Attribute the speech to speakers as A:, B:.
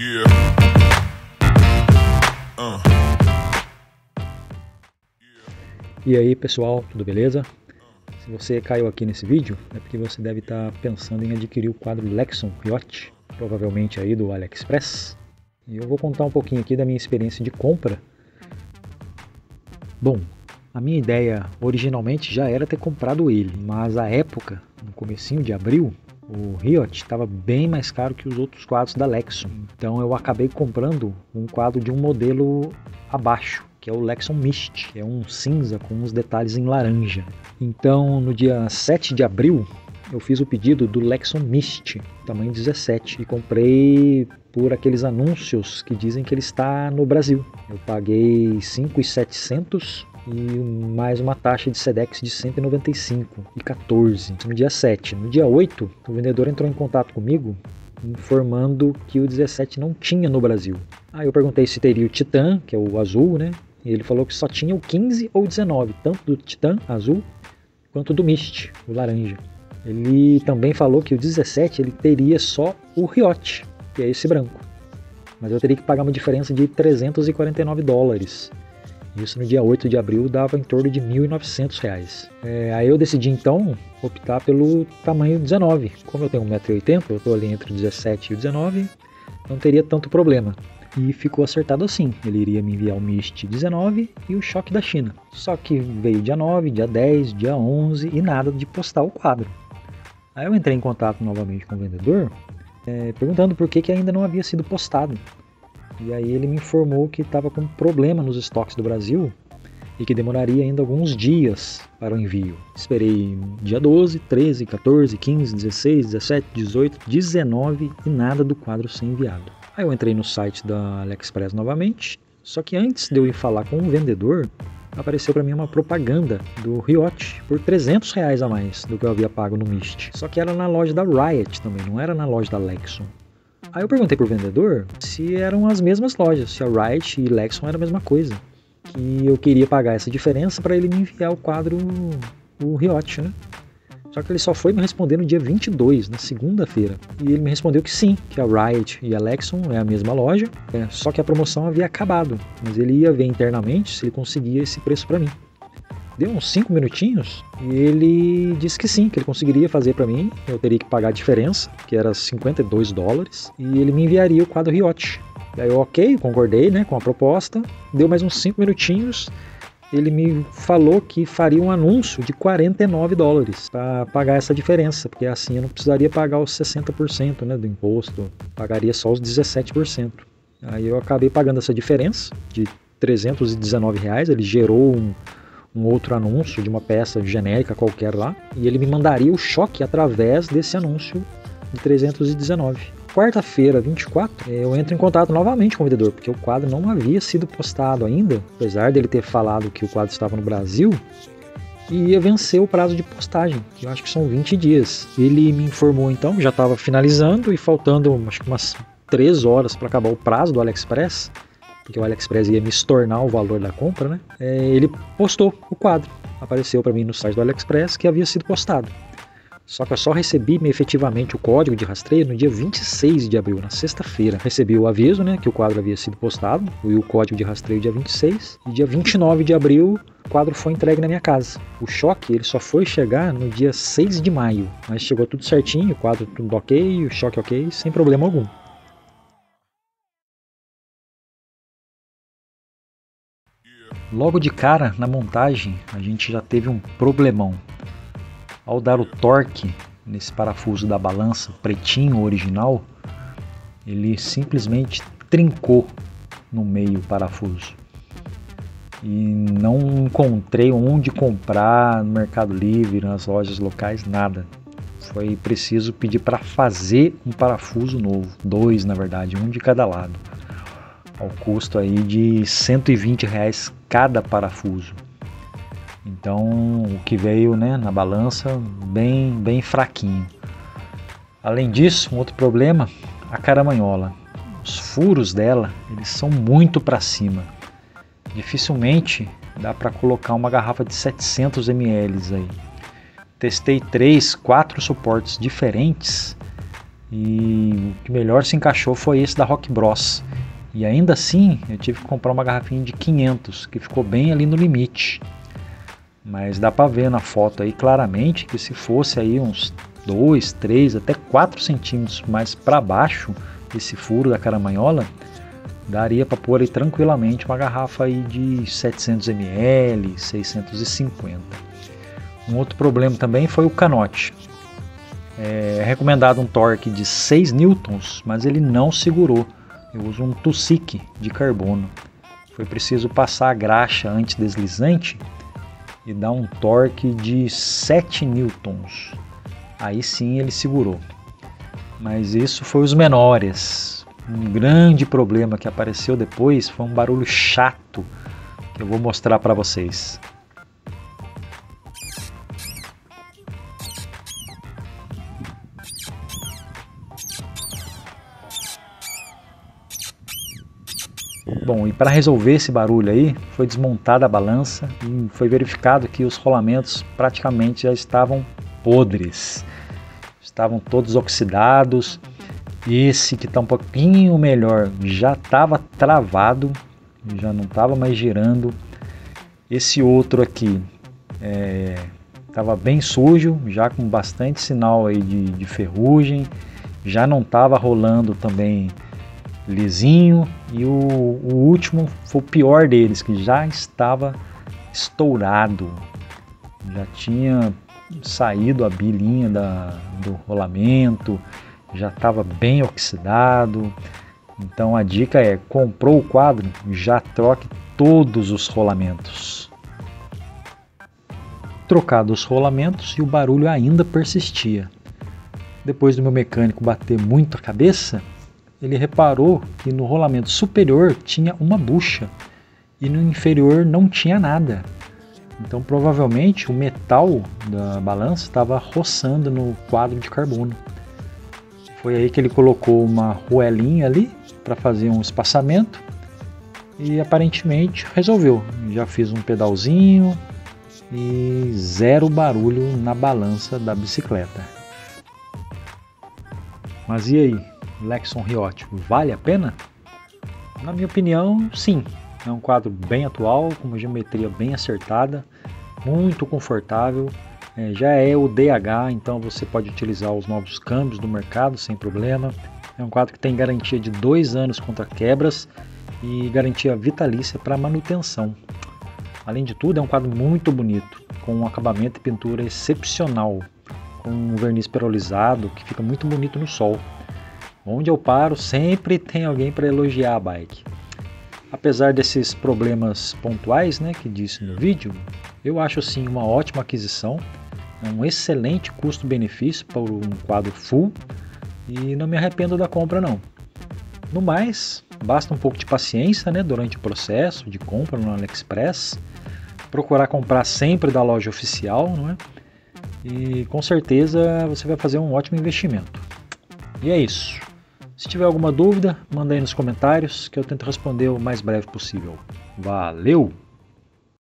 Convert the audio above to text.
A: Yeah.
B: E aí pessoal, tudo beleza? Se você caiu aqui nesse vídeo, é porque você deve estar pensando em adquirir o quadro Lexon Yacht, provavelmente aí do AliExpress. E eu vou contar um pouquinho aqui da minha experiência de compra. Bom, a minha ideia originalmente já era ter comprado ele, mas à época, no comecinho de abril, o Yacht estava bem mais caro que os outros quadros da Lexon. Então eu acabei comprando um quadro de um modelo abaixo, que é o Lexon Mist, que é um cinza com uns detalhes em laranja. Então no dia 7 de abril eu fiz o pedido do Lexon Mist, tamanho 17, e comprei por aqueles anúncios que dizem que ele está no Brasil. Eu paguei 5.700 e mais uma taxa de Sedex de 195,14 no dia 7. No dia 8, o vendedor entrou em contato comigo informando que o 17 não tinha no Brasil. Aí eu perguntei se teria o Titan, que é o azul, né? E ele falou que só tinha o 15 ou 19, tanto do Titan azul quanto do Mist, o laranja. Ele também falou que o 17 ele teria só o Yacht, que é esse branco. Mas eu teria que pagar uma diferença de $349. Isso no dia 8 de abril dava em torno de R$1.900. Aí eu decidi então optar pelo tamanho 19. Como eu tenho 1,80 m, eu estou ali entre o 17 e o 19, não teria tanto problema. E ficou acertado assim, ele iria me enviar o Mist 19 e o Choque da China. Só que veio dia 9, dia 10, dia 11 e nada de postar o quadro. Aí eu entrei em contato novamente com o vendedor, perguntando por que ainda não havia sido postado. E aí ele me informou que estava com problema nos estoques do Brasil e que demoraria ainda alguns dias para o envio. Esperei dia 12, 13, 14, 15, 16, 17, 18, 19 e nada do quadro ser enviado. Aí eu entrei no site da AliExpress novamente, só que antes de eu ir falar com o vendedor, apareceu para mim uma propaganda do Yacht por R$300 a mais do que eu havia pago no Mist. Só que era na loja da Riot também, não era na loja da Lexon. Aí eu perguntei pro vendedor se eram as mesmas lojas, se a Riot e Lexon era a mesma coisa. Que eu queria pagar essa diferença para ele me enviar o quadro, o Yacht, né? Só que ele só foi me responder no dia 22, na segunda-feira. E ele me respondeu que sim, que a Riot e a Lexon é a mesma loja, só que a promoção havia acabado. Mas ele ia ver internamente se ele conseguia esse preço para mim. Deu uns 5 minutinhos e ele disse que sim, que ele conseguiria fazer para mim. Eu teria que pagar a diferença, que era $52, e ele me enviaria o quadro Yacht. Daí eu concordei, né, com a proposta. Deu mais uns 5 minutinhos, ele me falou que faria um anúncio de $49 para pagar essa diferença, porque assim eu não precisaria pagar os 60%, né, do imposto, pagaria só os 17%. Aí eu acabei pagando essa diferença de R$319, ele gerou um outro anúncio de uma peça genérica qualquer lá, e ele me mandaria o choque através desse anúncio de 319. Quarta-feira, 24, eu entro em contato novamente com o vendedor, porque o quadro não havia sido postado ainda, apesar dele ter falado que o quadro estava no Brasil, e ia vencer o prazo de postagem, que eu acho que são 20 dias. Ele me informou então que já estava finalizando e faltando acho que umas 3 horas para acabar o prazo do AliExpress, porque o AliExpress ia me estornar o valor da compra, né? Ele postou o quadro. Apareceu para mim no site do AliExpress que havia sido postado. Só que eu só recebi efetivamente o código de rastreio no dia 26 de abril, na sexta-feira. Recebi o aviso, né, que o quadro havia sido postado, e o código de rastreio dia 26. E dia 29 de abril, o quadro foi entregue na minha casa. O choque ele só foi chegar no dia 6 de maio, mas chegou tudo certinho, o quadro tudo ok, o choque ok, sem problema algum. Logo de cara, na montagem, a gente já teve um problemão. Ao dar o torque nesse parafuso da balança pretinho original, ele simplesmente trincou no meio o parafuso. E não encontrei onde comprar no Mercado Livre, nas lojas locais, nada. Foi preciso pedir para fazer um parafuso novo, 2 na verdade, um de cada lado, ao custo aí de R$120 cada parafuso. Então o que veio, né, na balança bem fraquinho. Além disso, um outro problema, a caramanhola. Os furos dela, eles são muito para cima. Dificilmente dá para colocar uma garrafa de 700 ml aí. Testei 3, 4 suportes diferentes e o que melhor se encaixou foi esse da Rock Bros. E ainda assim eu tive que comprar uma garrafinha de 500, que ficou bem ali no limite. Mas dá para ver na foto aí claramente que se fosse aí uns 2, 3, até 4 centímetros mais para baixo esse furo da caramanhola, daria para pôr aí tranquilamente uma garrafa aí de 700 ml, 650. Um outro problema também foi o canote. É recomendado um torque de 6 newtons, mas ele não segurou. Eu uso um Tussic de carbono. Foi preciso passar a graxa antideslizante e dar um torque de 7 newtons. Aí sim ele segurou. Mas isso foi os menores. Um grande problema que apareceu depois foi um barulho chato que eu vou mostrar para vocês. Bom, e para resolver esse barulho aí, foi desmontada a balança e foi verificado que os rolamentos praticamente já estavam podres. Estavam todos oxidados. Esse que está um pouquinho melhor já estava travado, já não estava mais girando. Esse outro aqui estava bem sujo, já com bastante sinal aí de ferrugem. Já não estava rolando também lisinho, e o último foi o pior deles, que já estava estourado, já tinha saído a bilinha do rolamento, já estava bem oxidado. Então a dica é: comprou o quadro, já troque todos os rolamentos. Trocado os rolamentos e o barulho ainda persistia. Depois do meu mecânico bater muito a cabeça, ele reparou que no rolamento superior tinha uma bucha e no inferior não tinha nada. Então provavelmente o metal da balança estava roçando no quadro de carbono. Foi aí que ele colocou uma roelinha ali para fazer um espaçamento e aparentemente resolveu. Já fiz um pedalzinho e zero barulho na balança da bicicleta. Mas e aí? Lexon Riot, vale a pena? Na minha opinião, sim. É um quadro bem atual, com uma geometria bem acertada, muito confortável. Já é o DH, então você pode utilizar os novos câmbios do mercado sem problema. É um quadro que tem garantia de 2 anos contra quebras e garantia vitalícia para manutenção. Além de tudo, é um quadro muito bonito, com um acabamento e pintura excepcional, com um verniz perolizado que fica muito bonito no sol. Onde eu paro, sempre tem alguém para elogiar a bike. Apesar desses problemas pontuais, que disse no vídeo, eu acho sim uma ótima aquisição, é um excelente custo-benefício para um quadro full e não me arrependo da compra não. No mais, basta um pouco de paciência durante o processo de compra no AliExpress, procurar comprar sempre da loja oficial, e com certeza você vai fazer um ótimo investimento. E é isso. Se tiver alguma dúvida, manda aí nos comentários que eu tento responder o mais breve possível. Valeu!